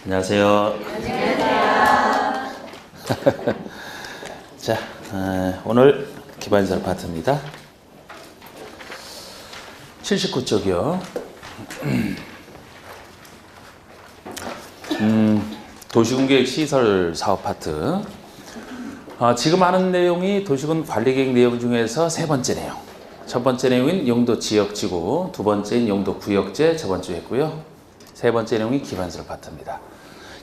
안녕하세요. 안녕하세요. 자, 오늘 기반시설 파트입니다. 79쪽이요. 도시군계획 시설 사업 파트. 지금 하는 내용이 도시군 관리계획 내용 중에서 세 번째 내용. 첫 번째 내용인 용도 지역지구, 두 번째인 용도 구역제 저번 주에 했고요. 세 번째 내용이 기반시설 파트입니다.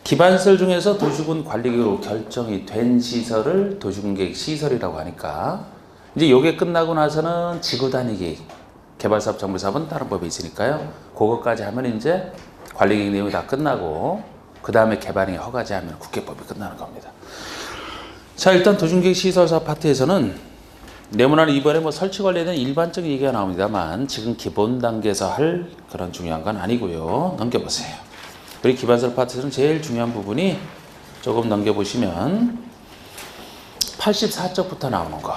기반시설 중에서 도시군 관리계획으로 결정이 된 시설을 도시군계획 시설이라고 하니까 이제 요게 끝나고 나서는 지구단위 계획, 개발사업, 정비사업은 다른 법이 있으니까요. 그것까지 하면 이제 관리계획 내용이 다 끝나고 그 다음에 개발행위 허가제하면 국회법이 끝나는 겁니다. 자, 일단 도시군계획 시설사업 파트에서는 네모나는 이번에 설치 관련된 일반적인 얘기가 나옵니다만 지금 기본 단계에서 할 그런 중요한 건 아니고요. 넘겨보세요. 우리 기반시설 파트에서는 제일 중요한 부분이 조금 넘겨보시면 84쪽부터 나오는 거.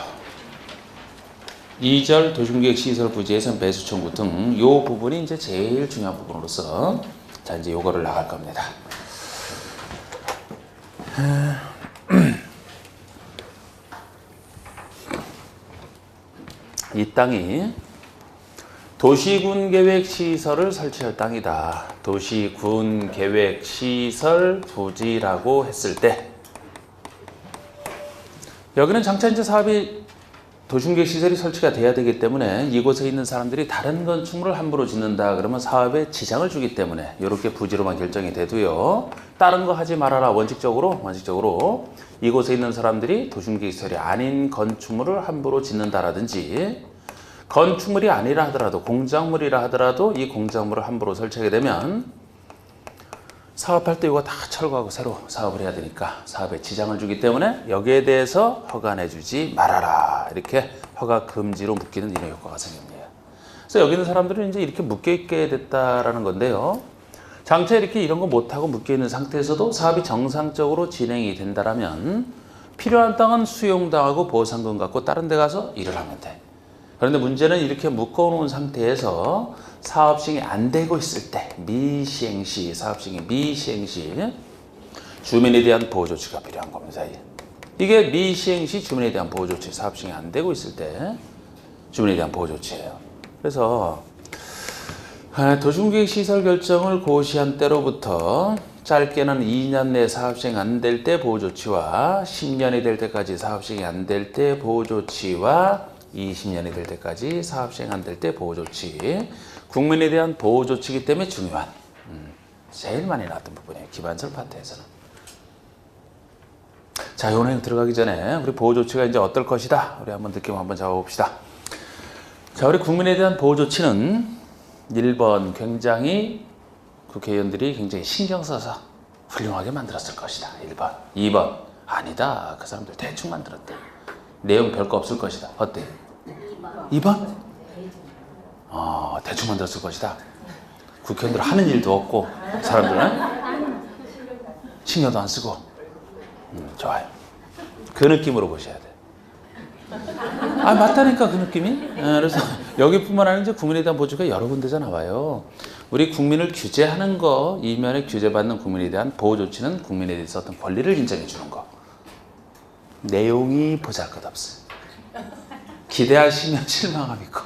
2절 도시군계획 시설 부지에서 배수 청구 등 이 부분이 이제 제일 중요한 부분으로서 자, 이제 요거를 나갈 겁니다. 이 땅이 도시군계획시설을 설치할 땅이다. 도시군계획시설 부지라고 했을 때 여기는 장차 이제 사업이 도시군계획시설이 설치가 돼야 되기 때문에 이곳에 있는 사람들이 다른 건축물을 함부로 짓는다 그러면 사업에 지장을 주기 때문에 이렇게 부지로만 결정이 돼도요. 다른 거 하지 말아라. 원칙적으로 이곳에 있는 사람들이 도시군계획시설이 아닌 건축물을 함부로 짓는다라든지 건축물이 아니라 하더라도 공작물이라 하더라도 이 공작물을 함부로 설치하게 되면 사업할 때 이거 다 철거하고 새로 사업을 해야 되니까 사업에 지장을 주기 때문에 여기에 대해서 허가 내주지 말아라. 이렇게 허가 금지로 묶이는 이런 효과가 생깁니다. 그래서 여기 있는 사람들은 이제 이렇게 묶여있게 됐다라는 건데요. 장차 이렇게 이런 거 못하고 묶여있는 상태에서도 사업이 정상적으로 진행이 된다라면 필요한 땅은 수용당하고 보상금 갖고 다른 데 가서 일을 하면 돼. 그런데 문제는 이렇게 묶어놓은 상태에서 사업 시행이 안 되고 있을 때 미시행 시, 사업 시행이 미시행 시 주민에 대한 보호 조치가 필요한 겁니다. 이게 미시행 시 주민에 대한 보호 조치, 사업 시행이 안 되고 있을 때 주민에 대한 보호 조치예요. 그래서 도시군계획 시설 결정을 고시한 때로부터 짧게는 2년 내 사업 시행 안 될 때 보호 조치와 10년이 될 때까지 사업 시행이 안 될 때 보호 조치와 20년이 될 때까지 사업 시행 안 될 때 보호 조치, 국민에 대한 보호 조치이기 때문에 중요한 제일 많이 나왔던 부분이에요. 기반시설 파트에서는. 자, 요 내용 들어가기 전에 우리 보호 조치가 이제 어떨 것이다. 우리 한번 느낌 한번 잡아봅시다. 자, 우리 국민에 대한 보호 조치는 1번 굉장히 국회의원들이 굉장히 신경 써서 훌륭하게 만들었을 것이다. 1번. 2번 아니다. 그 사람들 대충 만들었대. 내용 별거 없을 것이다. 어때? 2번? 대충 만들었을 것이다. 국회의원들 하는 일도 없고 사람들은 신경도 안 쓰고 좋아요. 그 느낌으로 보셔야 돼. 맞다니까 그 느낌이. 그래서 여기뿐만 아니라 이제 국민에 대한 보조가 여러 군데서 나와요. 우리 국민을 규제하는 거, 이면에 규제받는 국민에 대한 보호 조치는 국민에 대해서 어떤 권리를 인정해 주는 거. 내용이 보잘것없어요. 기대하시면 실망합니까?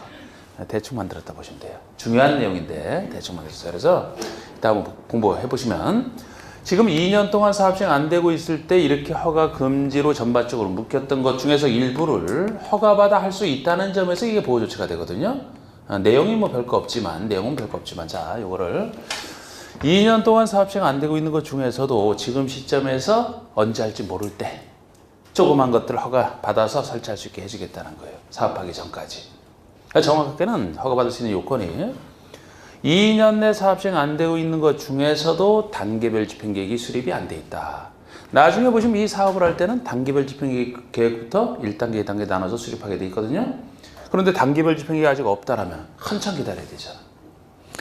대충 만들었다 보시면 돼요. 중요한 내용인데 대충 만들었어요. 그래서 이따 한번 공부해 보시면 지금 2년 동안 사업 시행 안 되고 있을 때 이렇게 허가 금지로 전반적으로 묶였던 것 중에서 일부를 허가받아 할 수 있다는 점에서 이게 보호 조치가 되거든요. 내용이 뭐 별거 없지만 자, 요거를 2년 동안 사업 시행 안 되고 있는 것 중에서도 지금 시점에서 언제 할지 모를 때 조그만 것들 허가 받아서 설치할 수 있게 해주겠다는 거예요. 사업하기 전까지. 정확하게는 허가받을 수 있는 요건이 2년 내 사업 시행 안 되고 있는 것 중에서도 단계별 집행계획이 수립이 안 돼 있다. 나중에 보시면 이 사업을 할 때는 단계별 집행계획부터 1단계, 2단계 나눠서 수립하게 돼 있거든요. 그런데 단계별 집행계획이 아직 없다라면 한참 기다려야 되잖아.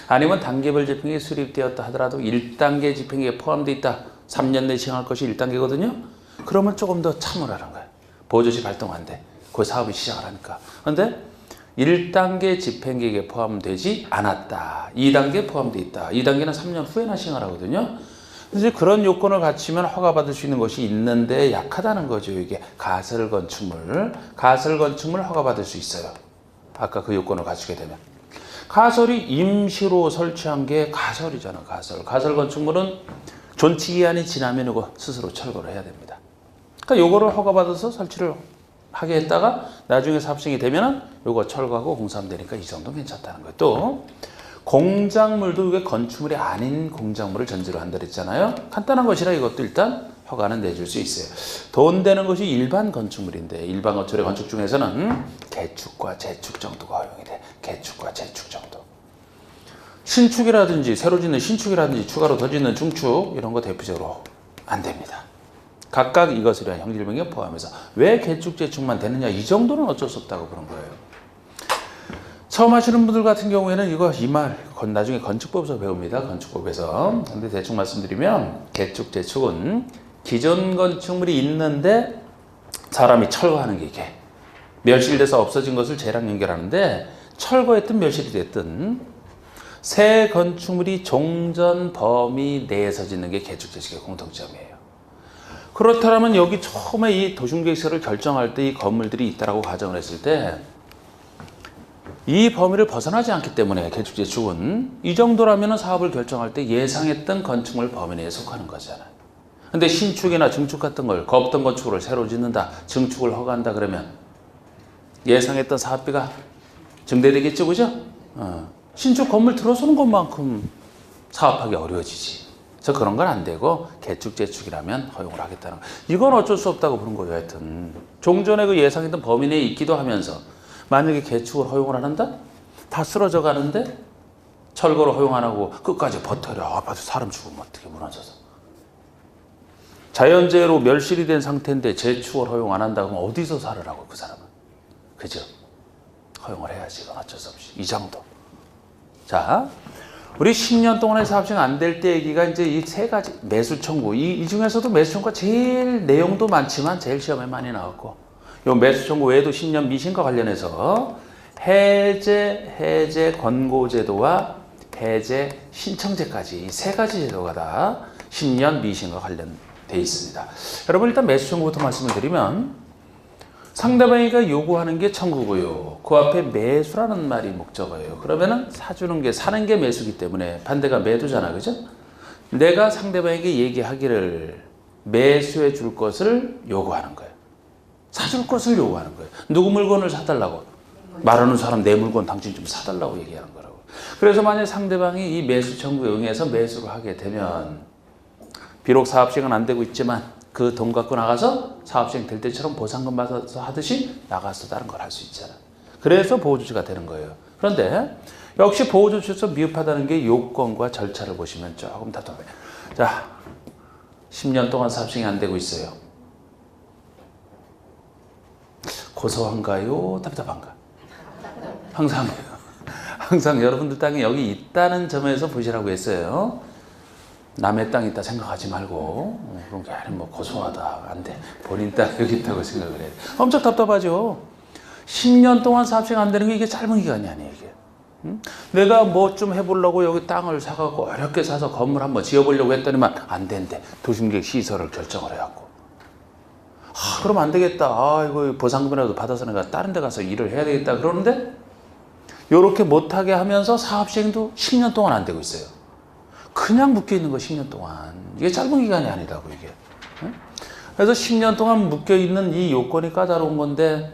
아니면 단계별 집행계획이 수립되었다 하더라도 1단계 집행계획에 포함되어 있다. 3년 내에 시행할 것이 1단계거든요. 그러면 조금 더 참으라는 거예요. 보호조치 발동한대. 그 사업이 시작을 하니까. 그런데 1단계 집행계획에 포함되지 않았다. 2단계에 포함되어 있다. 2단계는 3년 후에나 시행을 하거든요. 이제 그런 요건을 갖추면 허가받을 수 있는 것이 있는데 약하다는 거죠. 이게 가설 건축물 허가받을 수 있어요. 아까 그 요건을 갖추게 되면. 가설이 임시로 설치한 게 가설이잖아. 가설 건축물은 존치 기한이 지나면 이거 스스로 철거를 해야 됩니다. 그러니까 요거를 허가받아서 설치를 하게 했다가 나중에 사업시행이 되면은 요거 철거하고 공사하면 되니까 이 정도 괜찮다는 거예요. 또 공작물도 이게 건축물이 아닌 공작물을 전제로 한다 그랬잖아요. 간단한 것이라 이것도 일단 허가는 내줄 수 있어요. 돈 되는 것이 일반 건축물인데 일반 건축의 건축 중에서는 개축과 재축 정도가 허용이 돼. 개축과 재축 정도. 신축이라든지 새로 짓는 신축이라든지 추가로 더 짓는 중축 이런 거 대표적으로 안 됩니다. 각각 이것을 위한 형질병에 포함해서 왜 개축 재축만 되느냐 이 정도는 어쩔 수 없다고 그런 거예요. 처음 하시는 분들 같은 경우에는 이 말 나중에 건축법에서 배웁니다. 건축법에서. 근데 대충 말씀드리면 개축 재축은 기존 건축물이 있는데 사람이 철거하는 게 이게 멸실돼서 없어진 것을 재랑 연결하는데 철거했든 멸실이 됐든 새 건축물이 종전 범위 내에서 짓는 게 개축 재축의 공통점이에요. 그렇다면 여기 처음에 이 도심계획서를 결정할 때 이 건물들이 있다라고 가정을 했을 때 이 범위를 벗어나지 않기 때문에 개축 재축은 이 정도라면 사업을 결정할 때 예상했던 건축물 범위 내에 속하는 거잖아요. 근데 신축이나 증축 같은 걸 없던 건축을 새로 짓는다, 증축을 허가한다 그러면 예상했던 사업비가 증대되겠죠, 그죠? 신축 건물 들어서는 것만큼 사업하기 어려워지지. 그래서 그런 건 안 되고 개축 재축이라면 허용을 하겠다는 거. 이건 어쩔 수 없다고 그런 거예요. 하여튼 종전에 그 예상했던 범위 내에 있기도 하면서 만약에 개축을 허용을 안 한다? 다 쓰러져 가는데 철거를 허용 안 하고 끝까지 버텨려. 아파트 사람 죽으면 어떻게 무너져서. 자연재해로 멸실이 된 상태인데 재축을 허용 안 한다 그러면 어디서 살으라고 그 사람은. 그죠? 허용을 해야지. 이건 어쩔 수 없이. 이 정도. 자, 우리 10년 동안의 사업시행 안 될 때 얘기가 이제 이 세 가지 매수 청구. 이 중에서도 매수 청구가 제일 내용도 많지만 제일 시험에 많이 나왔고 요 매수 청구 외에도 10년 미신과 관련해서 해제 권고제도와 해제 신청제까지 이 세 가지 제도가 다 10년 미신과 관련돼 있습니다. 여러분 일단 매수 청구부터 말씀을 드리면 상대방이가 요구하는 게 청구고요. 그 앞에 매수라는 말이 목적어예요. 그러면은 사주는 게 사는 게 매수기 때문에 반대가 매도잖아, 그죠? 내가 상대방에게 얘기하기를 매수해 줄 것을 요구하는 거예요. 사줄 것을 요구하는 거예요. 누구 물건을 사달라고? 말하는 사람 내 물건 당신 좀 사달라고 얘기하는 거라고. 그래서 만약 상대방이 이 매수 청구에 응해서 매수를 하게 되면 비록 사업시행은 안 되고 있지만 그 돈 갖고 나가서 사업시행 될 때처럼 보상금 받아서 하듯이 나가서 다른 걸 할 수 있잖아. 그래서 보호조치가 되는 거예요. 그런데 역시 보호조치에서 미흡하다는 게 요건과 절차를 보시면 조금 답답해요. 자, 10년 동안 사업시행이 안 되고 있어요. 고소한가요? 답답한가? 항상 여러분들 땅이 여기 있다는 점에서 보시라고 했어요. 남의 땅 있다 생각하지 말고 그런 게 아니 뭐 고소하다 안 돼. 본인 땅 여기 있다고 생각을 해야 돼. 엄청 답답하죠. 10년 동안 사업시행 안 되는 게 이게 짧은 기간이 아니에요. 이게. 응? 내가 뭐 좀 해보려고 여기 땅을 사갖고 어렵게 사서 건물 한번 지어보려고 했더니만 안 된대. 도심계획 시설을 결정을 해갖고. 그럼 안 되겠다. 이거 보상금이라도 받아서 내가 다른 데 가서 일을 해야 되겠다. 그러는데 요렇게 못하게 하면서 사업시행도 10년 동안 안 되고 있어요. 그냥 묶여있는 거 10년 동안. 이게 짧은 기간이 아니라고 이게. 그래서 10년 동안 묶여있는 이 요건이 까다로운 건데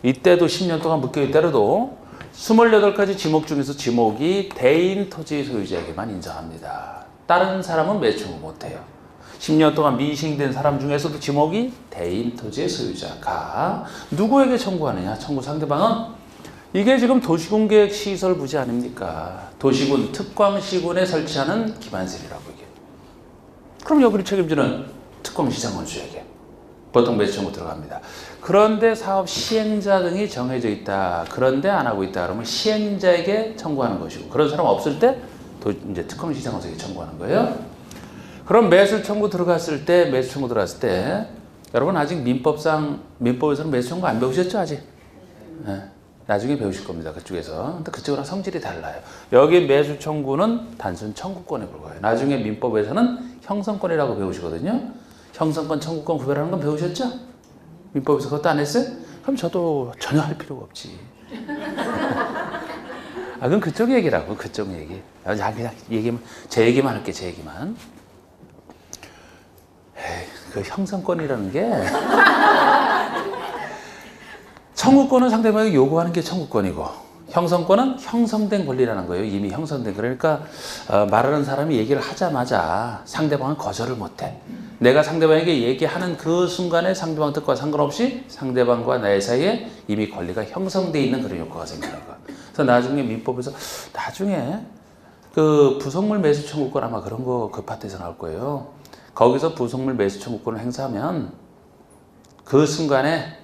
이때도 10년 동안 묶여있더라도 28가지 지목 중에서 지목이 대인 토지 소유자에게만 인정합니다. 다른 사람은 매춘 못해요. 10년 동안 미싱된 사람 중에서도 지목이 대인 토지의 소유자가 누구에게 청구하느냐? 청구 상대방은 이게 지금 도시군계획 시설 부지 아닙니까? 도시군 특광시군에 설치하는 기반세라고 이게. 그럼 여기를 책임지는 특광시장원수에게 보통 매수 청구 들어갑니다. 그런데 사업 시행자 등이 정해져 있다. 그런데 안 하고 있다. 그러면 시행자에게 청구하는 것이고 그런 사람 없을 때 이제 특광시장원수에게 청구하는 거예요. 그럼 매수 청구 들어갔을 때 여러분 아직 민법에서는 매수 청구 안 배우셨죠 아직? 네. 나중에 배우실 겁니다. 그쪽에서. 근데 그쪽이랑 성질이 달라요. 여기 매수 청구는 단순 청구권에 불과해요. 나중에 민법에서는 형성권이라고 배우시거든요. 형성권, 청구권 구별하는 건 배우셨죠? 민법에서 그것도 안 했어요? 그럼 저도 전혀 할 필요가 없지. 그럼 그쪽 얘기라고, 그쪽 얘기. 그냥 얘기만, 제 얘기만 할게, 제 얘기만. 에이, 그 형성권이라는 게 청구권은 상대방이 요구하는 게 청구권이고 형성권은 형성된 권리라는 거예요. 이미 형성된. 그러니까 말하는 사람이 얘기를 하자마자 상대방은 거절을 못해. 내가 상대방에게 얘기하는 그 순간에 상대방 뜻과 상관없이 상대방과 나의 사이에 이미 권리가 형성돼 있는 그런 효과가 생기는 거야. 그래서 나중에 민법에서 나중에 그 부속물 매수 청구권 아마 그런 거 그 파트에서 나올 거예요. 거기서 부속물 매수 청구권을 행사하면 그 순간에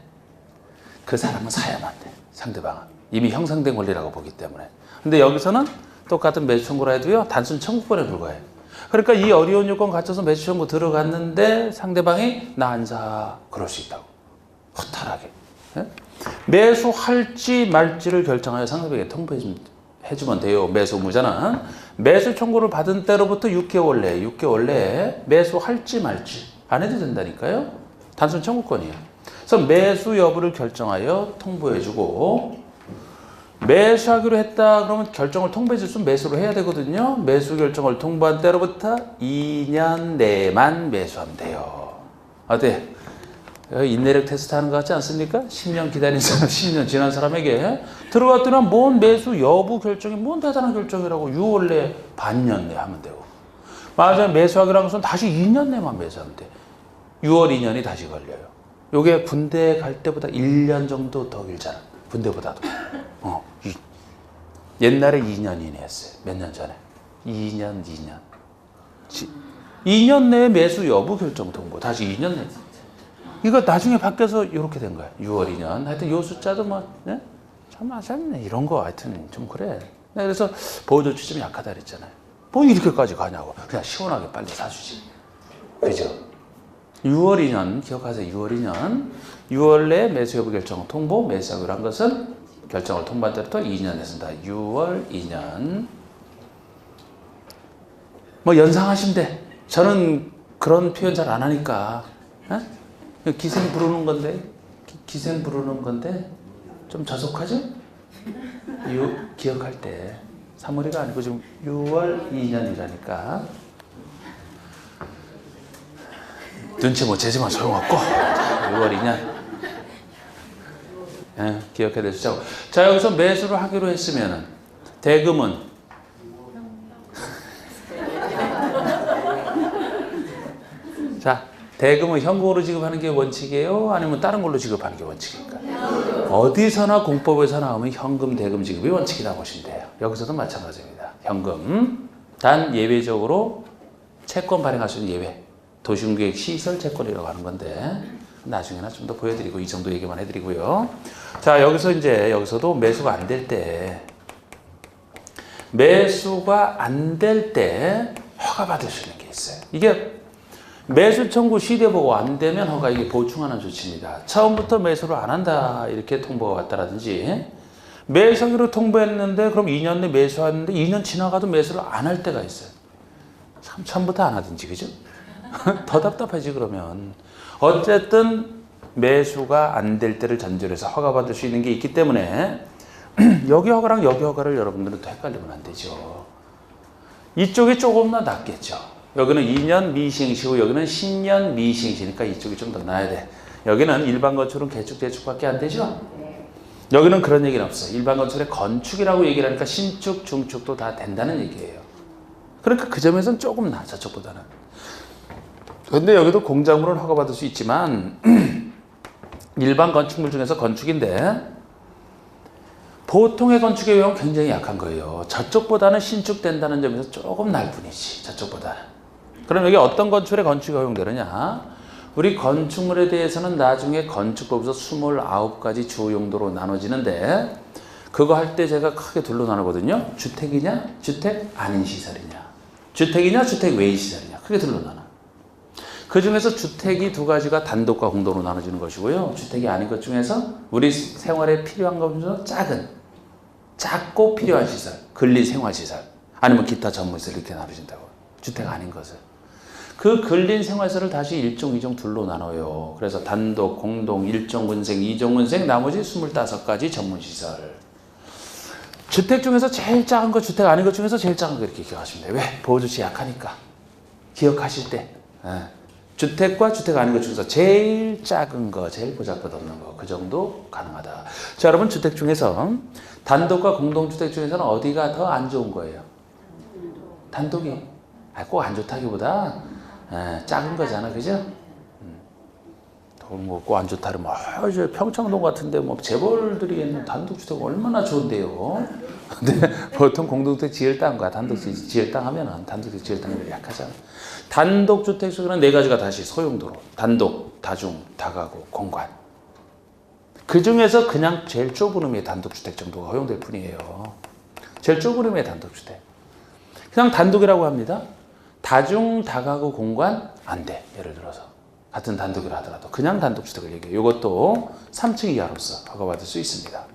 그 사람은 사야만 돼. 상대방은. 이미 형성된 권리라고 보기 때문에. 근데 여기서는 똑같은 매수 청구라 해도요. 단순 청구권에 불과해. 그러니까 이 어려운 요건 갖춰서 매수 청구 들어갔는데 상대방이 나 안 사. 그럴 수 있다고. 허탈하게. 예? 매수할지 말지를 결정하여 상대방에게 통보해주면 돼요. 매수 의무자는. 매수 청구를 받은 때로부터 6개월 내에 매수할지 말지 안 해도 된다니까요. 단순 청구권이에요. 그래서 매수 여부를 결정하여 통보해주고 매수하기로 했다 그러면 결정을 통보해줬으면 매수를 해야 되거든요. 매수 결정을 통보한 때로부터 2년 내만 매수하면 돼요. 어때? 인내력 테스트 하는 것 같지 않습니까? 10년 기다린 사람, 10년 지난 사람에게 들어갔더니 뭔 매수 여부 결정이 뭔 대단한 결정이라고 6월 내 반년 내 하면 되고 맞아요. 매수하기로 한 것은 다시 2년 내만 매수하면 돼. 6월 2년이 다시 걸려요. 요게 군대 갈 때보다 1년 정도 더 길잖아. 군대보다도. 옛날에 2년 이내였어요. 몇 년 전에. 2년. 2년 내에 매수 여부 결정 통보. 다시 2년 내. 이거 나중에 바뀌어서 이렇게 된 거야. 6월 2년. 하여튼 요 숫자도 뭐, 네? 참 아셨네. 이런 거 하여튼 좀 그래. 네, 그래서 보호조치 좀 약하다 그랬잖아요. 뭐 이렇게까지 가냐고. 그냥 시원하게 빨리 사주지. 그죠? 6월 2년 기억하세요. 6월 2년 6월 내에 매수 여부 결정 통보 매수하기로 한 것은 결정을 통보한 때부터 2년에 쓴다. 6월 2년 뭐 연상하시면 돼. 저는 그런 표현 잘 안 하니까 기생 부르는 건데 기생 부르는 건데 좀 저속하죠? 기억할 때 3월이가 아니고 지금 6월 2년이라니까 눈치 못 채지만 소용없고 6월 2년 기억해야 되시죠. 자 여기서 매수를 하기로 했으면은 대금은 자 대금은 현금으로 지급하는 게 원칙이에요? 아니면 다른 걸로 지급하는 게 원칙입니까? 어디서나 공법에서 나오면 현금 대금 지급이 원칙이라고 보시면 돼요. 여기서도 마찬가지입니다. 현금 단 예외적으로 채권 발행할 수 있는 예외 도시계획 시설 채권이라고 하는 건데 나중에나 좀 더 보여드리고 이 정도 얘기만 해드리고요. 자 여기서도 매수가 안 될 때 허가 받을 수 있는 게 있어요. 이게 매수 청구 시대보고 안 되면 허가 이게 보충하는 조치입니다. 처음부터 매수를 안 한다 이렇게 통보가 왔다라든지 매수하기로 통보했는데 그럼 2년 내 매수하는데 2년 지나가도 매수를 안 할 때가 있어요. 참 처음부터 안 하든지 그죠? 더 답답하지 그러면. 어쨌든 매수가 안 될 때를 전제로 해서 허가받을 수 있는 게 있기 때문에 여기 허가랑 여기 허가를 여러분들은 또 헷갈리면 안 되죠. 이쪽이 조금 더 낫겠죠. 여기는 2년 미시행시고 여기는 10년 미시행시니까 이쪽이 좀 더 나아야 돼. 여기는 일반 건축은 개축대축밖에 안 되죠. 여기는 그런 얘기는 없어요. 일반 건축의 건축이라고 얘기를 하니까 신축, 중축도 다 된다는 얘기예요. 그러니까 그 점에서는 조금 나아 저쪽보다는. 근데 여기도 공작물은 허가받을 수 있지만 일반 건축물 중에서 건축인데 보통의 건축의 경우는 굉장히 약한 거예요. 저쪽보다는 신축된다는 점에서 조금 날 뿐이지. 저쪽보다는. 그럼 여기 어떤 건축에 건축이 허용되느냐? 우리 건축물에 대해서는 나중에 건축법에서 29가지 주요 용도로 나눠지는데 그거 할 때 제가 크게 둘로 나누거든요. 주택이냐? 주택 아닌 시설이냐? 주택이냐? 주택 외의 시설이냐? 크게 둘로 나눠. 그 중에서 주택이 두 가지가 단독과 공동으로 나눠지는 것이고요. 주택이 아닌 것 중에서 우리 생활에 필요한 것 중에서 작고 필요한 시설, 근린 생활시설, 아니면 기타 전문시설 이렇게 나눠진다고. 주택 아닌 것을. 그 근린 생활시설을 다시 1종, 2종 둘로 나눠요. 그래서 단독, 공동, 1종 근생, 2종 근생, 나머지 25가지 전문시설. 주택 중에서 제일 작은 거, 주택 아닌 것 중에서 제일 작은 거 이렇게 기억하시면 돼요. 왜? 보호조치 약하니까. 기억하실 때. 주택과 주택 아닌 것 중에서 제일 작은 거, 제일 보잘것없는 거, 그 정도 가능하다. 자, 여러분 주택 중에서 단독과 공동주택 중에서는 어디가 더 안 좋은 거예요? 단독이. 꼭 안 좋다기보다 작은 거잖아, 그죠? 꼭 안 좋다 그러면 저 평창동 같은데 뭐 재벌들이 있는 단독주택 얼마나 좋은데요. 근데 보통 공동주택 지을 땅과 단독주택 지을 땅 하면은 단독주택 지을 땅이 약하잖아. 단독주택 속에는 네 가지가 다시 소용도로, 단독, 다중, 다가구, 공간. 그 중에서 그냥 제일 좁은 의미의 단독주택 정도가 허용될 뿐이에요. 제일 좁은 의미의 단독주택. 그냥 단독이라고 합니다. 다중, 다가구, 공간 안 돼. 예를 들어서 같은 단독이라 하더라도 그냥 단독주택을 얘기해요. 이것도 3층 이하로서 허가받을 수 있습니다.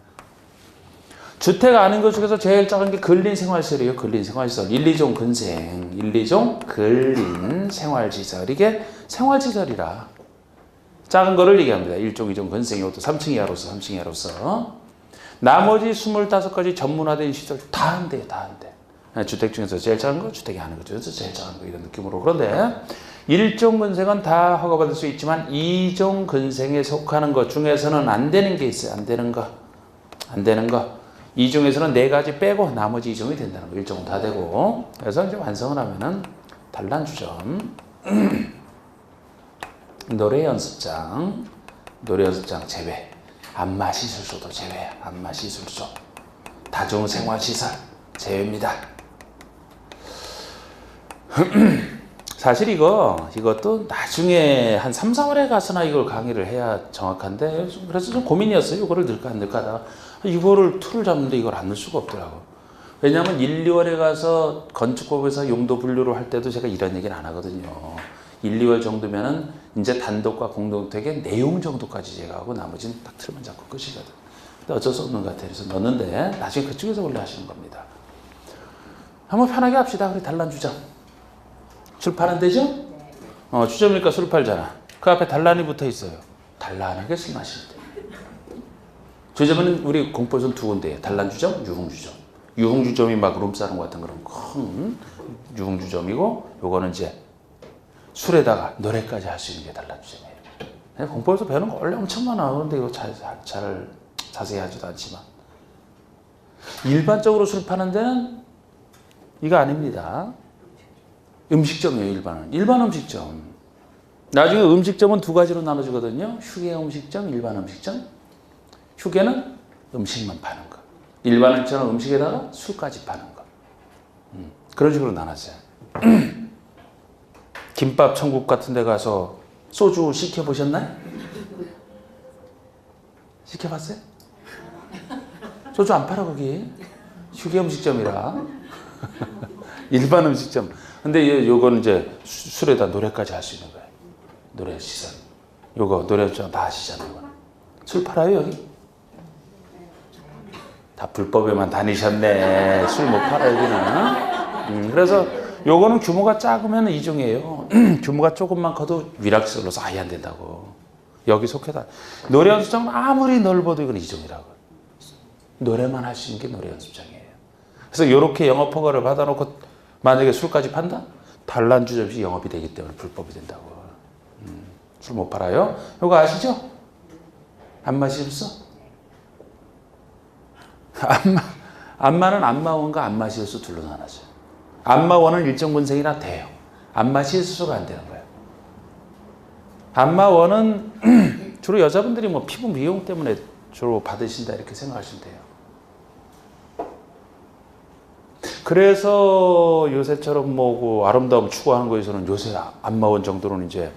주택 아닌 것 중에서 제일 작은 게 근린생활시설이에요. 근린생활시설. 1, 2종 근생, 1, 2종 근린생활시설. 이게 생활시설이라 작은 거를 얘기합니다. 1종, 2종 근생. 이것도 3층 이하로서, 3층 이하로서. 나머지 25가지 전문화된 시설 다 안 돼요. 다 안 돼. 주택 중에서 제일 작은 거, 주택이 아닌 것 중에서 제일 작은 거 이런 느낌으로. 그런데 1종 근생은 다 허가받을 수 있지만 2종 근생에 속하는 것 중에서는 안 되는 게 있어요. 안 되는 거. 안 되는 거. 2종에서는 4가지 빼고 나머지 2종이 된다는 거. 1종은 다 되고. 그래서 이제 완성을 하면은 단란주점, 노래연습장 제외, 안마시술소도 제외, 안마시술소, 다중생활시설 제외입니다. 사실 이것도 나중에 한 3, 4월에 가서나 이걸 강의를 해야 정확한데, 그래서 좀 고민이었어요. 이거를 넣을까 안 넣을까 하다가 이거를 틀을 잡는데 이걸 안 넣을 수가 없더라고. 왜냐하면 1, 2월에 가서 건축법에서 용도 분류를 할 때도 제가 이런 얘기는 안 하거든요. 1, 2월 정도면은 이제 단독과 공동주택의 내용 정도까지 제가 하고 나머지는 딱 틀만 잡고 끝이거든. 근데 어쩔 수 없는 것 같아요. 그래서 넣었는데 나중에 그쪽에서 원래 하시는 겁니다. 한번 편하게 합시다. 우리 단란주점. 술파는 되죠? 주점이니까 술 팔잖아. 그 앞에 단란이 붙어 있어요. 단란하게 술 마실 때. 주점은 우리 공포선 두 군데예요. 단란주점, 유흥주점. 유흥주점이 막 룸사롱 같은 그런 큰 유흥주점이고, 요거는 이제 술에다가 노래까지 할 수 있는 게 단란주점이에요. 공포에서 배우는 거 원래 엄청 많아. 그런데 이거 잘 자세히 하지도 않지만. 일반적으로 술 파는 데는 이거 아닙니다. 음식점이에요, 일반은. 일반 음식점. 나중에 음식점은 두 가지로 나눠지거든요. 휴게 음식점, 일반 음식점. 휴게는 음식만 파는 거. 일반 음식점은 음식에다가 술까지 파는 거. 그런 식으로 나눴어요. 김밥 천국 같은 데 가서 소주 시켜보셨나요? 시켜봤어요? 소주 안 팔아, 거기. 휴게 음식점이라. 일반 음식점. 근데 요거는 이제 술에다 노래까지 할 수 있는 거예요. 노래 시설. 요거 노래 다 하시잖아요. 술 팔아요, 여기? 다 불법에만 다니셨네. 술 못 팔아, 여기는. 그래서 요거는 규모가 작으면 2종이에요. 규모가 조금만 커도 위락시설로서 아예 안 된다고. 여기 속해다. 노래 연습장은 아무리 넓어도 이건 2종이라고. 노래만 할 수 있는 게 노래 연습장이에요. 그래서 이렇게 영업 허가를 받아놓고 만약에 술까지 판다? 단란주점 없이 영업이 되기 때문에 불법이 된다고. 술 못 팔아요? 이거 아시죠? 안 마시겠어? 안마는 안마원과 안마시술소 둘로 나눠져요. 안마원은 일정 근생이나 돼요. 안마시술소가 안 되는 거예요. 안마원은 주로 여자분들이 뭐 피부 미용 때문에 주로 받으신다 이렇게 생각하시면 돼요. 그래서 요새처럼 뭐 아름다움 추구하는 거에서는 요새 안마원 정도는 이제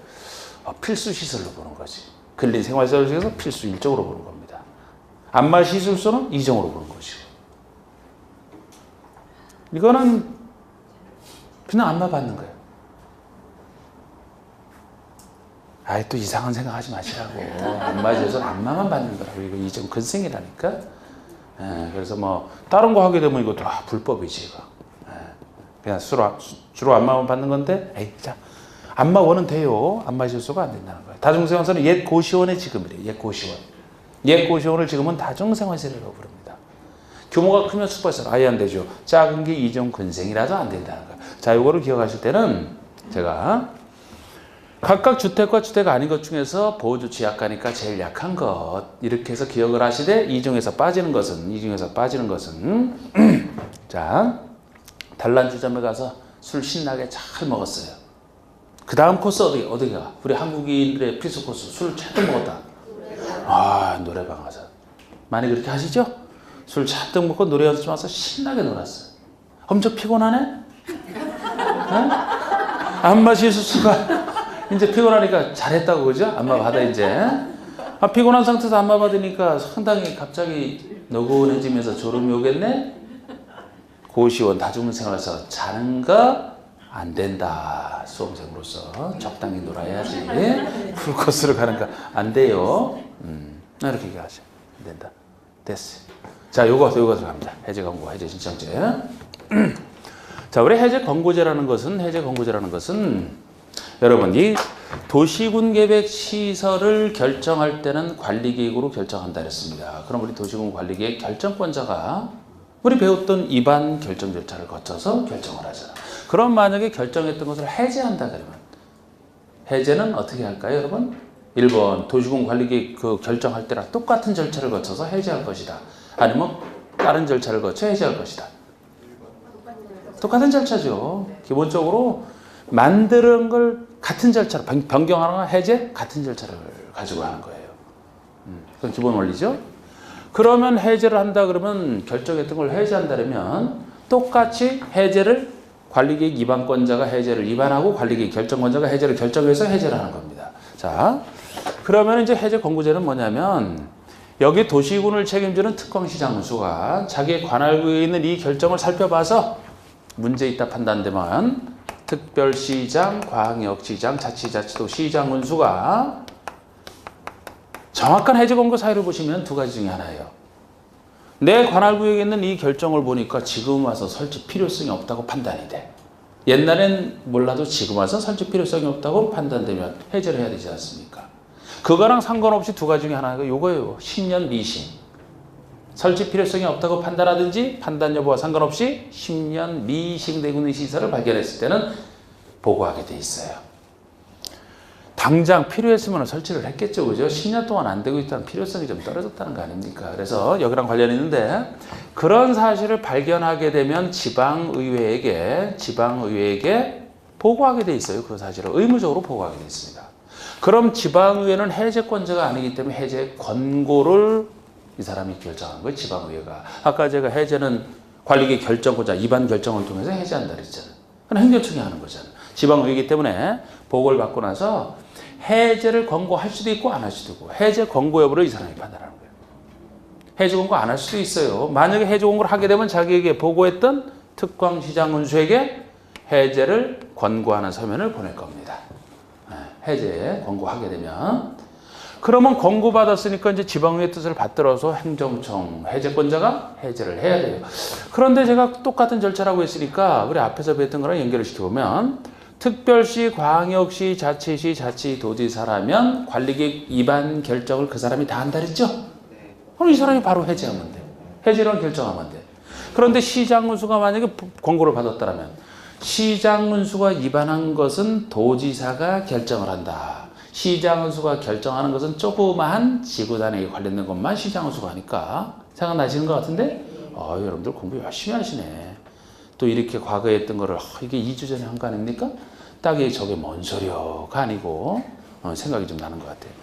필수 시설로 보는 거지. 근린 생활시설 중에서 필수 1종으로 보는 겁니다. 안마 시술소는 2종으로 보는 것이고. 이거는 그냥 안마 받는 거예요. 아이 또 이상한 생각하지 마시라고. 안마지에서 안마만 받는 거라고. 이거 이전 근생이라니까. 예, 그래서 뭐 다른 거 하게 되면 이것도 불법이지 이거. 예, 그냥 주로 안마만 받는 건데, 에이 자 안마원은 돼요. 안마실소가 안 된다는 거예요. 다중생활세는 옛 고시원의 지금이래요. 옛 고시원. 옛 고시원을 지금은 다중생활세라고 부릅니다. 규모가 크면 슈퍼세는 아예 안 되죠. 작은 게 이종 근생이라도 안 된다는 거예요. 자, 요거를 기억하실 때는 제가 각각 주택과 주택 아닌 것 중에서 보호조치 약하니까 제일 약한 것 이렇게 해서 기억을 하시되 이 중에서 빠지는 것은 자, 단란주점에 가서 술 신나게 잘 먹었어요. 그 다음 코스 어디가? 우리 한국인들의 필수 코스 술 잔뜩 먹었다. 아, 노래방 가서 많이 그렇게 하시죠? 술 잔뜩 먹고 노래 연습 와서 신나게 놀았어. 엄청 피곤하네? 어? 안마 실수가 이제 피곤하니까 잘했다고 그죠? 안마 받아 이제. 피곤한 상태에서 안마 받으니까 상당히 갑자기 너곤해지면서 졸음이 오겠네? 고시원 다중생활에서 자는 거 안 된다. 수험생으로서 적당히 놀아야지. 풀코스로 가는 거 안 돼요. 이렇게 얘기하세요. 안 된다. 됐어요. 자, 요거 들어갑니다. 해제 권고, 해제 신청제. 자, 우리 해제 권고제라는 것은 여러분 이 도시군 계획 시설을 결정할 때는 관리계획으로 결정한다 그랬습니다. 그럼 우리 도시군 관리계획 결정권자가 우리 배웠던 입안 결정 절차를 거쳐서 결정을 하잖아. 그럼 만약에 결정했던 것을 해제한다 그러면 해제는 어떻게 할까요, 여러분? 1번 도시군 관리계획 그 결정할 때랑 똑같은 절차를 거쳐서 해제할 것이다. 아니면 다른 절차를 거쳐 해제할 것이다. 똑같은 절차죠. 기본적으로 만드는 걸 같은 절차로 변경하거나 해제 같은 절차를 가지고 하는 거예요. 그건 기본 원리죠. 그러면 해제를 한다 그러면 결정했던 걸 해제한다면 똑같이 해제를 관리계획 위반권자가 해제를 위반하고 관리계획 결정권자가 해제를 결정해서 해제를 하는 겁니다. 자, 그러면 이제 해제 권고제는 뭐냐면 여기 도시군을 책임지는 특광시장 운수가 자기의 관할구에 있는 이 결정을 살펴봐서 문제 있다 판단되면 특별시장, 광역시장, 자치자치도 시장 운수가 정확한 해제 권고 사유를 보시면 두 가지 중에 하나예요. 내 관할구역에 있는 이 결정을 보니까 지금 와서 설치 필요성이 없다고 판단이 돼. 옛날엔 몰라도 지금 와서 설치 필요성이 없다고 판단되면 해제를 해야 되지 않습니까? 그거랑 상관없이 두 가지 중에 하나가 요거예요. 10년 미심. 설치 필요성이 없다고 판단하든지 판단 여부와 상관없이 10년 미심되고 있는 시설을 발견했을 때는 보고하게 돼 있어요. 당장 필요했으면 설치를 했겠죠. 그죠? 10년 동안 안 되고 있다는 필요성이 좀 떨어졌다는 거 아닙니까? 그래서 여기랑 관련이 있는데 그런 사실을 발견하게 되면 지방의회에게 보고하게 돼 있어요. 그 사실을 의무적으로 보고하게 돼 있습니다. 그럼 지방의회는 해제권자가 아니기 때문에 해제 권고를 이 사람이 결정한 거예요. 지방의회가. 아까 제가 해제는 관리계 결정권자 위반 결정을 통해서 해제한다 그랬잖아요. 그건 행정청이 하는 거잖아요. 지방의회이기 때문에 보고를 받고 나서 해제를 권고할 수도 있고 안 할 수도 있고 해제 권고 여부를 이 사람이 판단하는 거예요. 해제 권고 안 할 수도 있어요. 만약에 해제 권고를 하게 되면 자기에게 보고했던 특광시장 운수에게 해제를 권고하는 서면을 보낼 겁니다. 해제 권고하게 되면 그러면 권고받았으니까 이제 지방의회 뜻을 받들어서 행정청 해제권자가 해제를 해야 돼요. 그런데 제가 똑같은 절차라고 했으니까 우리 앞에서 배웠던 거랑 연결을 시켜보면 특별시, 광역시, 자치시, 자치도지사라면 관리계획 위반 결정을 그 사람이 다 한다 그랬죠? 그럼 이 사람이 바로 해제하면 돼. 해제를 결정하면 돼. 그런데 시장운수가 만약에 권고를 받았다면 시장운수가 위반한 것은 도지사가 결정을 한다. 시장운수가 결정하는 것은 조그마한 지구단위에 관련된 것만 시장운수가 하니까 생각나시는 것 같은데 여러분들 공부 열심히 하시네. 또 이렇게 과거에 했던 거를 이게 2주 전에 한 거 아닙니까? 딱 저게 뭔 소리요가 아니고 생각이 좀 나는 것 같아요.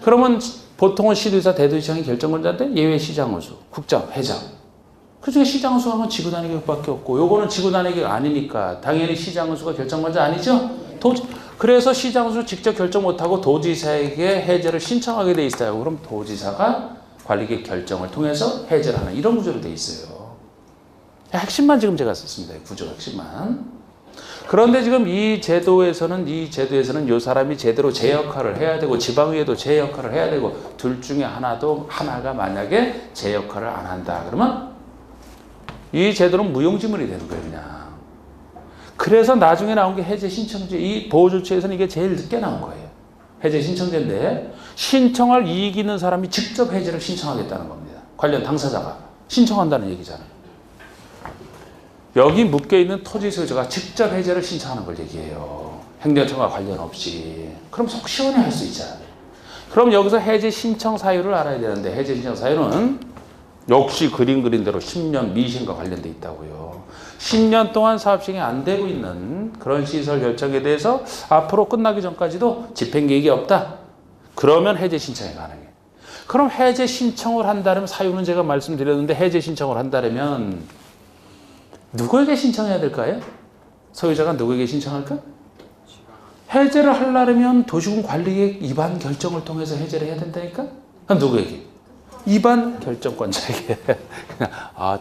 그러면 보통은 시도지사, 대도시장이 결정권자인데 예외 시장운수, 국장, 회장. 그중에 시장운수 하면 지구단위계획밖에 없고 요거는 지구단위계획 아니니까 당연히 시장운수가 결정권자 아니죠? 그래서 시장운수 직접 결정 못하고 도지사에게 해제를 신청하게 돼 있어요. 그럼 도지사가 관리계획 결정을 통해서 해제를 하는 이런 구조로 돼 있어요. 핵심만 지금 제가 썼습니다. 구조 핵심만. 그런데 지금 이 제도에서는 이 사람이 제대로 제 역할을 해야 되고 지방의회도 제 역할을 해야 되고 둘 중에 하나가 만약에 제 역할을 안 한다 그러면 이 제도는 무용지물이 되는 거예요, 그냥. 그래서 나중에 나온 게 해제 신청제. 이 보호조치에서는 이게 제일 늦게 나온 거예요. 해제 신청제인데 신청할 이익 있는 사람이 직접 해제를 신청하겠다는 겁니다. 관련 당사자가 신청한다는 얘기잖아요. 여기 묶여있는 토지 소유자가 직접 해제를 신청하는 걸 얘기해요. 행정처가 관련 없이. 그럼 속 시원히 할 수 있잖아요. 그럼 여기서 해제 신청 사유를 알아야 되는데 해제 신청 사유는 역시 그린 대로 10년 미시행과 관련돼 있다고요. 10년 동안 사업 시행이 안 되고 있는 그런 시설 결정에 대해서 앞으로 끝나기 전까지도 집행계획이 없다. 그러면 해제 신청이 가능해. 그럼 해제 신청을 한다면 사유는 제가 말씀드렸는데 해제 신청을 한다면 누구에게 신청해야 될까요? 소유자가 누구에게 신청할까? 해제를 하려면 도시군 관리계획 위반 결정을 통해서 해제를 해야 된다니까? 그럼 누구에게? 위반 결정권자에게.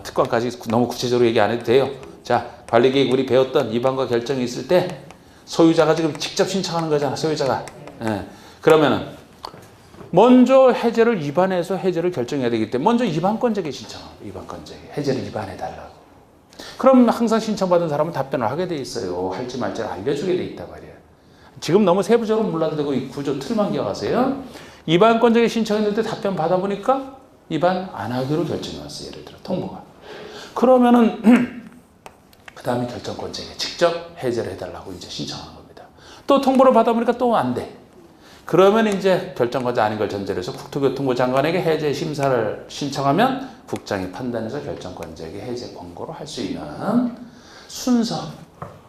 특권까지 너무 구체적으로 얘기 안 해도 돼요. 자, 관리계획 우리 배웠던 위반과 결정이 있을 때 소유자가 지금 직접 신청하는 거잖아, 소유자가. 그러면은 먼저 해제를 위반해서 해제를 결정해야 되기 때문에 먼저 위반권자에게 신청하고 위반권자에게 해제를 위반해달라고. 그럼 항상 신청받은 사람은 답변을 하게 돼 있어요. 할지 말지를 알려주게 돼 있단 말이에요. 지금 너무 세부적으로 몰라도 되고 이 구조 틀만 기억하세요. 위반권자에게 신청했는데 답변 받아보니까 위반 안 하기로 결정이 왔어요. 예를 들어 통보가. 그러면은 그 다음에 결정권자에게 직접 해제를 해달라고 이제 신청하는 겁니다. 또 통보를 받아보니까 또 안 돼. 그러면 이제 결정권자 아닌 걸 전제로 해서 국토교통부 장관에게 해제 심사를 신청하면 국장이 판단해서 결정권자에게 해제 권고를 할 수 있는 순서.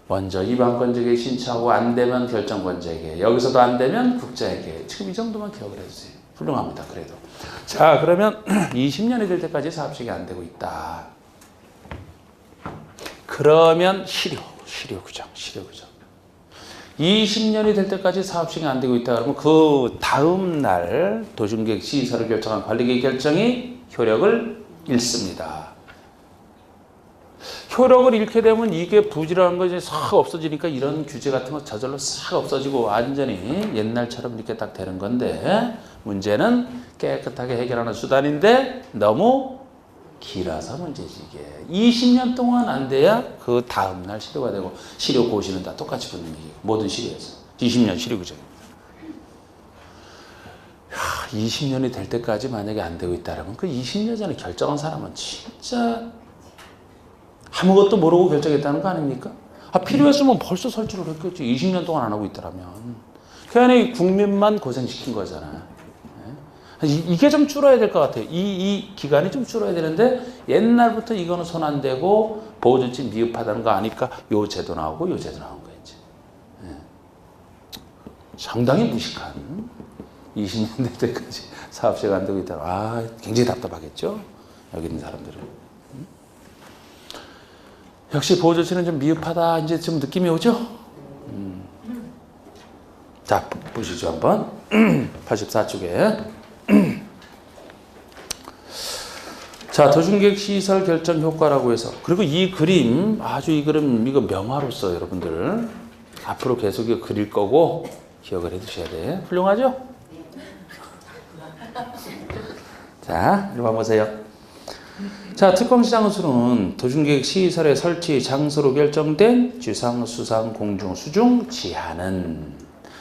먼저 위반권자에게 신청하고 안 되면 결정권자에게, 여기서도 안 되면 국장에게. 지금 이 정도만 기억을 해주세요. 훌륭합니다. 그래도. 자, 그러면 20년이 될 때까지 사업시행이 안 되고 있다. 그러면 실효 규정. 20년이 될 때까지 사업시행이 안 되고 있다 그러면 그 다음 날 도심계획 시설을 결정한 관리계획 결정이 효력을 잃습니다. 효력을 잃게 되면 이게 부지런한 것이 싹 없어지니까 이런 규제 같은 거 저절로 싹 없어지고 완전히 옛날처럼 이렇게 딱 되는 건데 문제는 깨끗하게 해결하는 수단인데 너무 길어서 문제지 이게. 20년 동안 안 돼야 그 다음 날 실효가 되고 실효 고시는 다 똑같이 붙는 얘기고 모든 실효에서 20년 실효 규정입니다. 20년이 될 때까지 만약에 안 되고 있다면 그 20년 전에 결정한 사람은 진짜 아무것도 모르고 결정했다는 거 아닙니까? 필요했으면 벌써 설치를 했겠지. 20년 동안 안 하고 있더라면. 그냥 국민만 고생시킨 거잖아. 이게 좀 줄어야 될 것 같아요. 이 기간이 좀 줄어야 되는데 옛날부터 이거는 손 안 대고 보호조치 미흡하다는 거 아니까 요 제도 나오고 요 제도 나온 거예요. 이제. 상당히 무식한 20년 될 때까지 사업시가 안 되고 있다면 굉장히 답답하겠죠. 여기 있는 사람들은. 역시 보호조치는 좀 미흡하다 이제 좀 느낌이 오죠. 자 보시죠 한번. 84쪽에 자 도심계획 시설 결정 효과라고 해서 그리고 이 그림 이거 명화로서 여러분들 앞으로 계속 이거 그릴 거고 기억을 해 두셔야 돼. 훌륭하죠? 자 이리 봐보세요. 자, 특공시장수는 도심계획 시설의 설치 장소로 결정된 지상, 수상, 공중, 수중, 지하는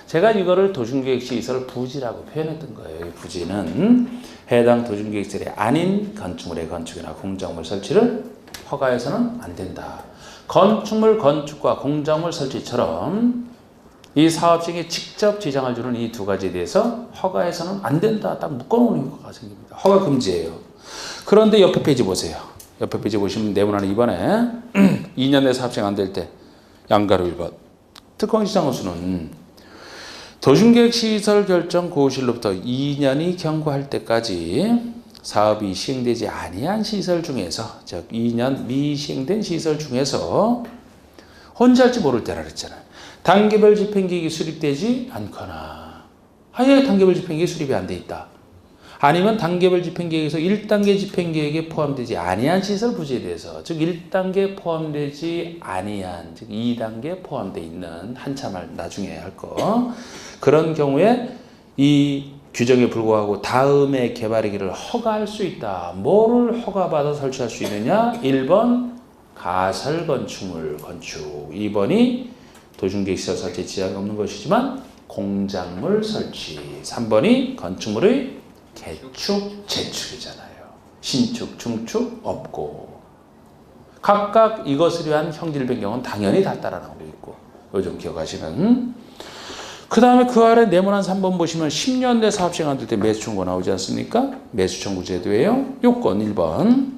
제가 이거를 도심계획 시설 부지라고 표현했던 거예요. 이 부지는 해당 도심계획 시설이 아닌 건축물의 건축이나 공작물 설치를 허가해서는 안 된다. 건축물 건축과 공작물 설치처럼 이 사업시행에 직접 지장을 주는 이 두 가지에 대해서 허가해서는 안 된다. 딱 묶어놓는 효과가 생깁니다. 허가 금지예요. 그런데 옆에 페이지 보세요. 옆에 페이지 보시면 내문하는 이번에 2년 내 사업시행 안 될 때 양가로 1번 특공시장호수는 도심계획 시설 결정 고시로부터 2년이 경과할 때까지 사업이 시행되지 아니한 시설 중에서 즉 2년 미시행된 시설 중에서 언제 할지 모를 때라 그랬잖아요. 단계별 집행계획이 수립되지 않거나 아예 단계별 집행계획이 수립이 안 돼 있다. 아니면 단계별 집행계획에서 1단계 집행계획에 포함되지 아니한 시설 부지에 대해서 즉 1단계 포함되지 아니한 즉 2단계 포함되어 있는 한참을 나중에 할 거 그런 경우에 이 규정에 불구하고 다음에 개발이기를 허가할 수 있다. 뭐를 허가받아 설치할 수 있느냐? 1번 가설 건축물 건축 2번이 도중계획시설 설치에 지장이 없는 것이지만 공작물 설치 3번이 건축물의 개축, 재축이잖아요. 신축, 중축 없고 각각 이것을 위한 형질 변경은 당연히 다 따라 나오고 있고 이거 좀 기억하시면 그 다음에 그 아래 네모난 3번 보시면 10년 내 사업 시행할 때 매수 청구 나오지 않습니까? 매수 청구 제도예요. 요건 1번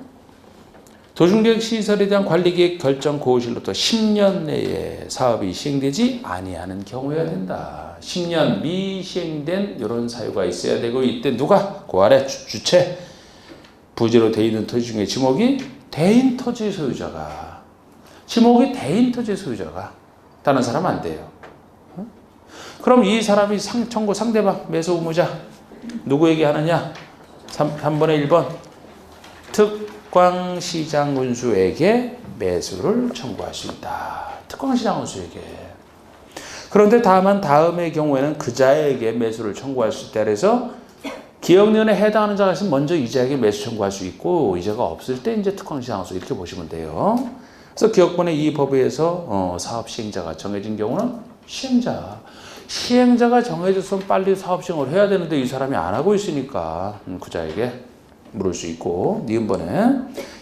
도중계획 시설에 대한 관리계획 결정 고시로부터 10년 내에 사업이 시행되지 아니하는 경우여야 된다. 10년 미시행된 이런 사유가 있어야 되고 이때 누가? 그 아래 주체 부지로 돼 있는 토지 중에 지목이 대인 토지 소유자가 지목이 대인 토지 소유자가 다른 사람 안 돼요. 그럼 이 사람이 청구 상대방 매수 의무자 누구에게 하느냐? 3번에 1번 특광시장 운수에게 매수를 청구할 수 있다. 특광시장 운수에게. 그런데 다만 다음의 경우에는 그자에게 매수를 청구할 수 있다. 그래서 기업년에 해당하는 자가 있으면 먼저 이자에게 매수 청구할 수 있고 이자가 없을 때 이제 특광시장 운수 이렇게 보시면 돼요. 그래서 기업권의 이 법에서 사업 시행자가 정해진 경우는 시행자가 정해졌으면 빨리 사업 시행을 해야 되는데 이 사람이 안 하고 있으니까 그자에게 물을 수 있고 니은번에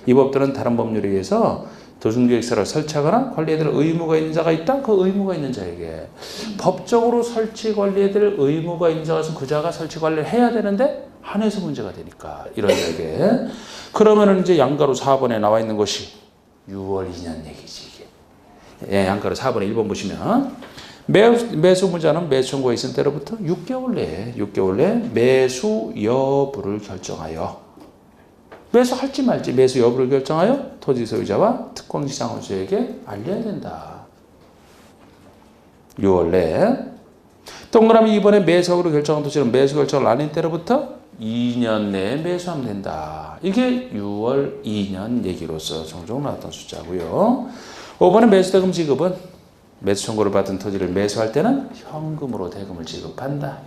이 법들은 다른 법률에 의해서 도중계획시설을 설치하거나 관리해야 될 의무가 있는 자가 있다? 그 의무가 있는 자에게 법적으로 설치 관리해야 될 의무가 있는 자가 있으면 그자가 설치 관리를 해야 되는데 안 해서 문제가 되니까 이런 자에게 그러면은 이제 양가로 4번에 나와 있는 것이 6월 2년 얘기지 이게. 예, 양가로 4번에 1번 보시면 매수 의무자는 매수 청구가 있은 때로부터 6개월 내에 매수 여부를 결정하여 매수할지 말지 매수 여부를 결정하여 토지 소유자와 특광시장 운수에게 알려야 된다. 6월 내에 동그라미 2번에 매수하기로 결정한 토지는 매수 결정을 아닌 때로부터 2년 내에 매수하면 된다. 이게 6월 2년 얘기로서 종종 나왔던 숫자고요. 5번에 매수대금 지급은 매수 청구를 받은 토지를 매수할 때는 현금으로 대금을 지급한다.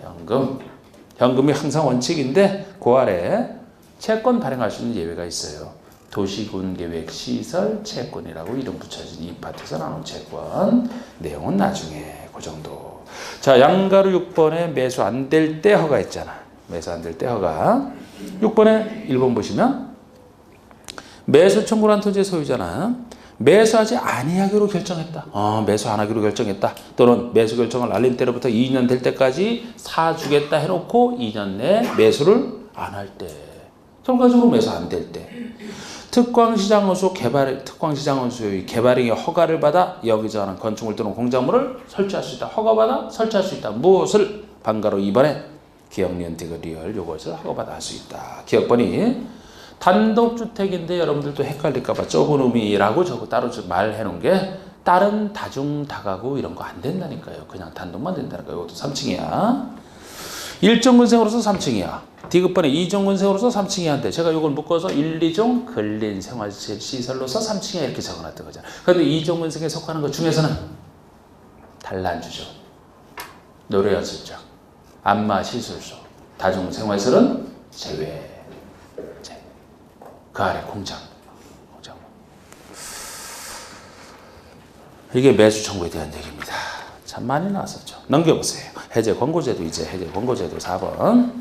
현금이 항상 원칙인데 그 아래 채권 발행할 수 있는 예외가 있어요. 도시군계획 시설 채권이라고 이름 붙여진 이 파트에서 나온 채권 내용은 나중에 그 정도. 자, 양가로 6번에 매수 안 될 때 허가 있잖아. 매수 안 될 때 허가. 6번에 1번 보시면 매수 청구를 한 토지의 소유자는 매수하지 아니하기로 결정했다. 매수 안 하기로 결정했다. 또는 매수 결정을 알린 때로부터 2년 될 때까지 사주겠다 해놓고 2년 내에 매수를 안 할 때. 결과적으로 매수 안 될 때. 특광시장 운수 개발행위 허가를 받아 여기서 하는 건축물 또는 공작물을 설치할 수 있다. 허가받아 설치할 수 있다. 무엇을? 방가로 2번에 기업리을 디귿리을 요것을 허가받아 할 수 있다. 기업번이 단독주택인데 여러분들도 헷갈릴까봐 좁은 의미라고 저거 따로 말해 놓은 게 다른 다중 다가구 이런 거 안 된다니까요. 그냥 단독만 된다니까요. 이것도 3층이야. 1종 근생으로서 3층이야. 디귿번에 2종 근생으로서 3층이 한데 제가 이걸 묶어서 1, 2종 근린 생활시설로서 3층이야 이렇게 적어놨던 거잖아. 그런데 2종 근생에 속하는 것 중에서는 단란주죠. 노래연습장, 안마시술소, 다중생활시설은 제외. 그 아래 공장. 이게 매수 청구에 대한 얘기입니다. 참 많이 나왔었죠. 넘겨보세요. 해제 권고제도 이제 해제 권고제도 4번.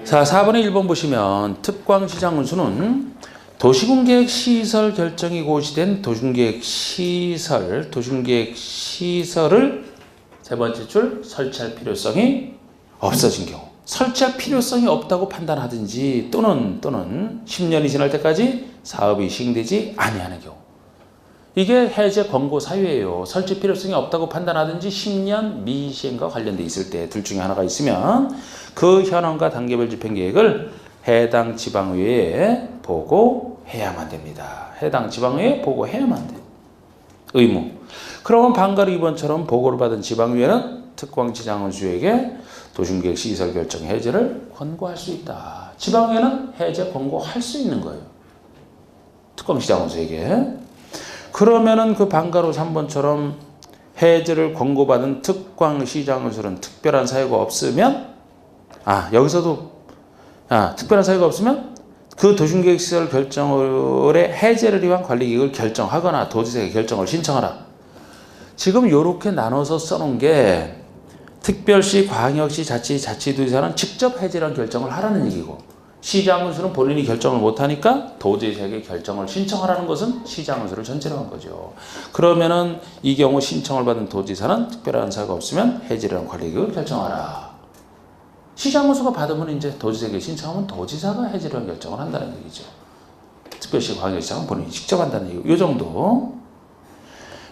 자, 4번에 1번 보시면 특광시장 운수는 도시군계획 시설 결정이 고시된 도시군계획 시설을 세 번째 줄 설치할 필요성이 없어진 경우. 설치할 필요성이 없다고 판단하든지 또는 10년이 지날 때까지 사업이 시행되지 아니하는 경우. 이게 해제 권고 사유예요. 설치 필요성이 없다고 판단하든지 10년 미시행과 관련돼 있을 때 둘 중에 하나가 있으면 그 현황과 단계별 집행계획을 해당 지방의회에 보고해야만 됩니다. 해당 지방의회에 보고해야만 돼. 의무. 그러면 방가루 2번처럼 보고를 받은 지방의회는 특광지장원수에게 도심계획 시설 결정 해제를 권고할 수 있다. 지방에는 해제 권고할 수 있는 거예요. 특광지장원수에게. 그러면은 그 방가로 3번처럼 해제를 권고받은 특광시장원수는 특별한 사유가 없으면 여기서도 특별한 사유가 없으면 그 도심계획시설 결정을의 해제를 위한 관리계획을 결정하거나 도지사에게 결정을 신청하라. 지금 이렇게 나눠서 써놓은 게 특별시, 광역시, 자치, 자치도지사는 직접 해제란 결정을 하라는 얘기고 시장군수는 본인이 결정을 못하니까 도지사에게 결정을 신청하라는 것은 시장군수를 전제로 한 거죠. 그러면은 이 경우 신청을 받은 도지사는 특별한 사유가 없으면 해제란 관리계획을 결정하라. 시장군수가 받으면 이제 도지사에게 신청하면 도지사가 해제란 결정을 한다는 얘기죠. 특별시, 광역시장은 본인이 직접 한다는 얘기고 이 정도.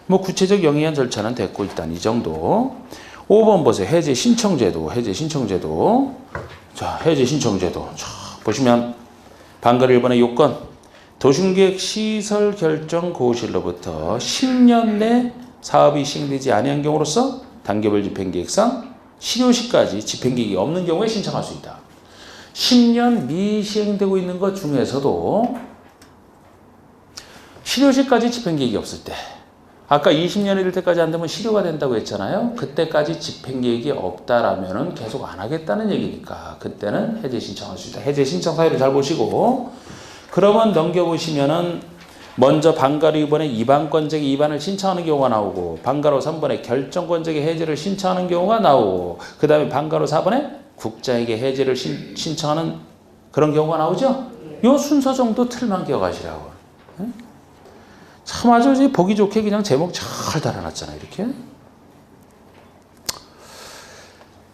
뭐 구체적 영의안 절차는 됐고 일단 이 정도. 5번 보세요. 해제 신청제도. 자, 해제 신청제도. 자, 보시면 방가를 1번의 요건. 도심계획 시설 결정 고시로부터 10년 내 사업이 시행되지 아니한 경우로서 단계별 집행계획상 실효시까지 집행계획이 없는 경우에 신청할 수 있다. 10년 미시행되고 있는 것 중에서도 실효시까지 집행계획이 없을 때 아까 20년이 될 때까지 안 되면 실효가 된다고 했잖아요. 그때까지 집행계획이 없다라면은 계속 안 하겠다는 얘기니까 그때는 해제 신청할 수 있다. 해제 신청 사유를 잘 보시고 그러면 넘겨보시면은 먼저 방가로 2번에 이반권적의 이반을 신청하는 경우가 나오고 방가로 3번에 결정권적의 해제를 신청하는 경우가 나오고 그 다음에 방가로 4번에 국장에게 해제를 신청하는 그런 경우가 나오죠. 요 순서 정도 틀만 기억하시라고. 참 아주 보기 좋게 그냥 제목 잘 달아놨잖아요. 이렇게.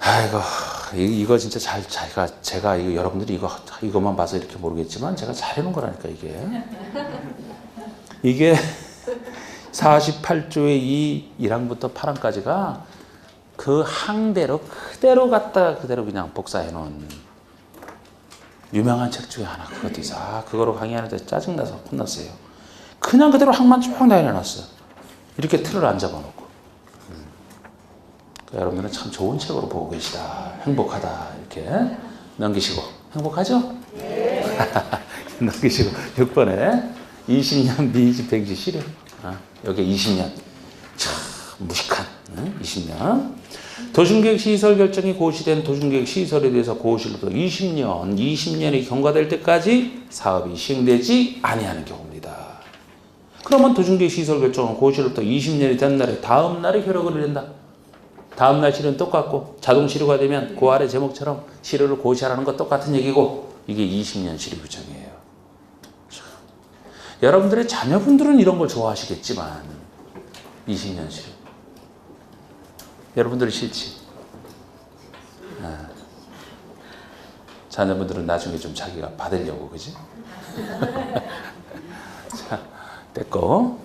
아이고 이거 진짜 제가 이거 여러분들이 이것만 봐서 이렇게 모르겠지만 제가 잘해놓은 거라니까 이게 48조의 이 1항부터 8항까지가 그 항대로 그대로 갖다가 그대로 그냥 복사해 놓은 유명한 책 중에 하나. 그것도 있어. 그거로 강의하는데 짜증나서 혼났어요. 그냥 그대로 항만 쭉 내려놨어. 이렇게 틀을 안 잡아놓고. 여러분들은 참 좋은 책으로 보고 계시다. 행복하다. 이렇게 넘기시고. 행복하죠? 네. 넘기시고 6번에 20년 미집행시 실효. 여기 20년. 참 무식한 20년. 도심계획 시설 결정이 고시된 도심계획 시설에 대해서 고시로부터 20년이 경과될 때까지 사업이 시행되지 아니하는 경우입니다. 그러면 도심계획 시설 결정은 고시로부터 20년이 된 날에 다음 날에 효력을 이른다. 다음 날 실효는 똑같고 자동 실효가 되면 그 아래 제목처럼 실효를 고시하라는 것 똑같은 얘기고 이게 20년 실효 규정이에요. 여러분들의 자녀분들은 이런 걸 좋아하시겠지만 20년 실효. 여러분들은 싫지. 자녀분들은 나중에 좀 자기가 받으려고 그지? 자, 됐고.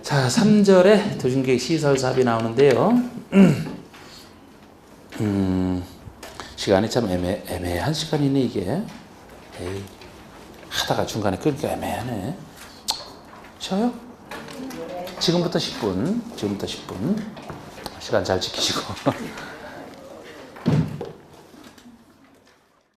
자, 3절에 도심계획 시설 사업이 나오는데요. 시간이 참 애매한 시간이네 이게. 에이, 하다가 중간에 끊기가 애매하네. 쉬어요? 지금부터 10분. 시간 잘 지키시고.